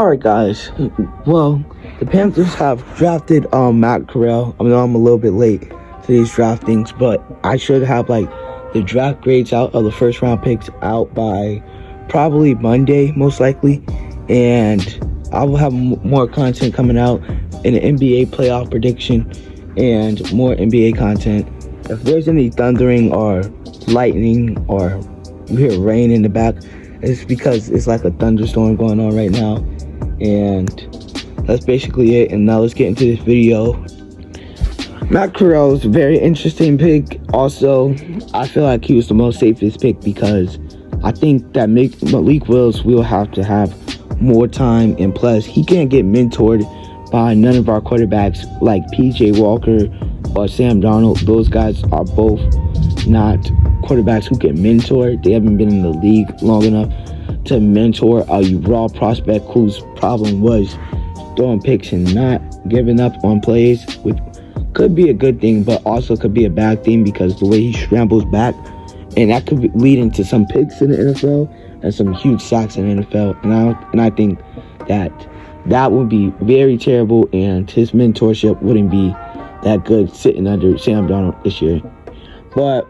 Alright guys, well, the Panthers have drafted Matt Corral. I know I'm a little bit late to these draftings, but I should have like the draft grades out of the first round picks out by probably Monday, most likely, and I will have more content coming out in the NBA playoff prediction and more NBA content. If there's any thundering or lightning or you hear rain in the back, it's because it's like a thunderstorm going on right now. And that's basically it. And now let's get into this video. Matt Corral is a very interesting pick. Also, I feel like he was the most safest pick because I think that Malik Willis will have to have more time, and plus he can't get mentored by none of our quarterbacks like PJ Walker or Sam Darnold. Those guys are both not quarterbacks who get mentored. They haven't been in the league long enough to mentor a raw prospect whose problem was throwing picks and not giving up on plays, which could be a good thing but also could be a bad thing because the way he scrambles back, and that could lead into some picks in the NFL and some huge sacks in the NFL. And I think that would be very terrible, and his mentorship wouldn't be that good sitting under Sam Darnold this year. But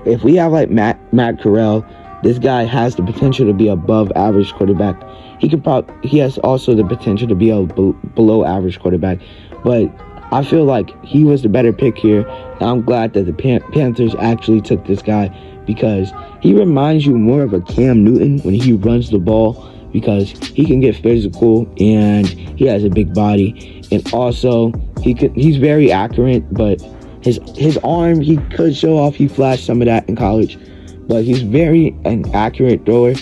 if we have like Matt Corral, this guy has the potential to be above average quarterback. He has also the potential to be a below average quarterback. But I feel like he was the better pick here. And I'm glad that the Panthers actually took this guy because he reminds you more of a Cam Newton when he runs the ball, because he can get physical and he has a big body, and also he's very accurate, but his arm, he could show off. He flashed some of that in college, but he's very an accurate thrower,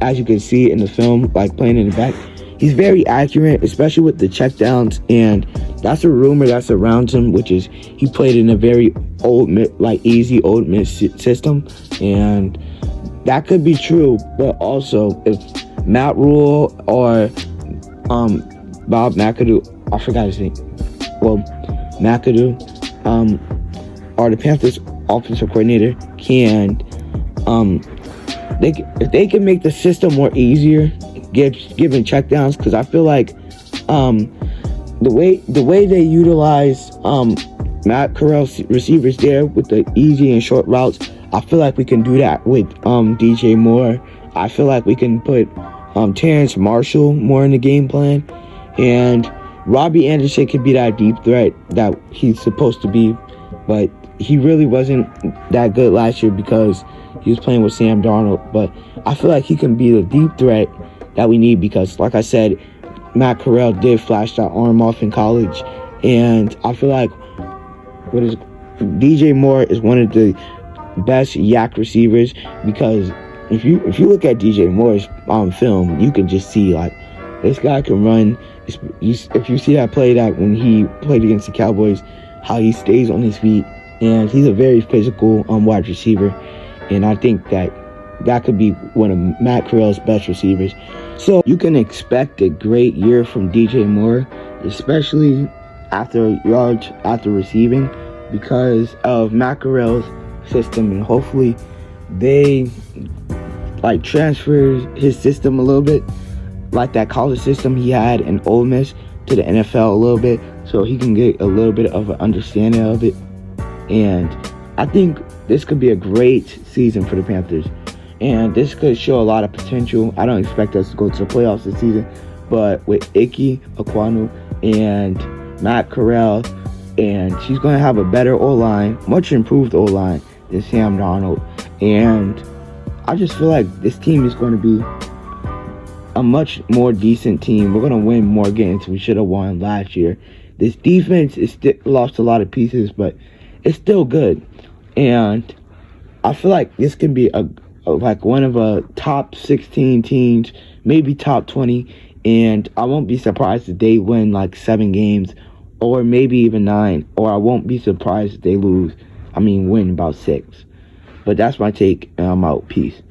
as you can see in the film, like playing in the back. He's very accurate, especially with the checkdowns, and that's a rumor that's around him, which is he played in a very easy old miss system, and that could be true. But also, if Matt Rule or Bob McAdoo, I forgot his name, McAdoo, or the Panthers offensive coordinator can, if they can make the system more easier, giving checkdowns, because I feel like the way they utilize Matt Corral's receivers there with the easy and short routes, I feel like we can do that with DJ Moore. I feel like we can put Terrence Marshall more in the game plan, and Robbie Anderson could be that deep threat that he's supposed to be, but he really wasn't that good last year because he was playing with Sam Darnold. But I feel like he can be the deep threat that we need because, like I said, Matt Corral did flash that arm off in college, and I feel like DJ Moore is one of the best yak receivers, because if you look at DJ Moore's film, you can just see like this guy can run. If you see that play that when he played against the Cowboys, how he stays on his feet, and he's a very physical wide receiver, and I think that could be one of Matt Corral's best receivers. So you can expect a great year from DJ Moore, especially after yards after receiving, because of Matt Corral's system, and hopefully they like transfer his system a little bit, like that college system he had in Ole Miss, to the NFL a little bit, so he can get a little bit of an understanding of it. And I think this could be a great season for the Panthers, and this could show a lot of potential. I don't expect us to go to the playoffs this season, but with Ike Ekwonu and Matt Corral, and she's going to have a better O-line, much improved O-line than Sam Darnold, and I just feel like this team is going to be a much more decent team. We're going to win more games we should have won last year. This defense is lost a lot of pieces, but it's still good, and I feel like this can be like one of a top 16 teams, maybe top 20, and I won't be surprised if they win like 7 games or maybe even 9, or I won't be surprised if they win about 6. But that's my take, and I'm out. Peace.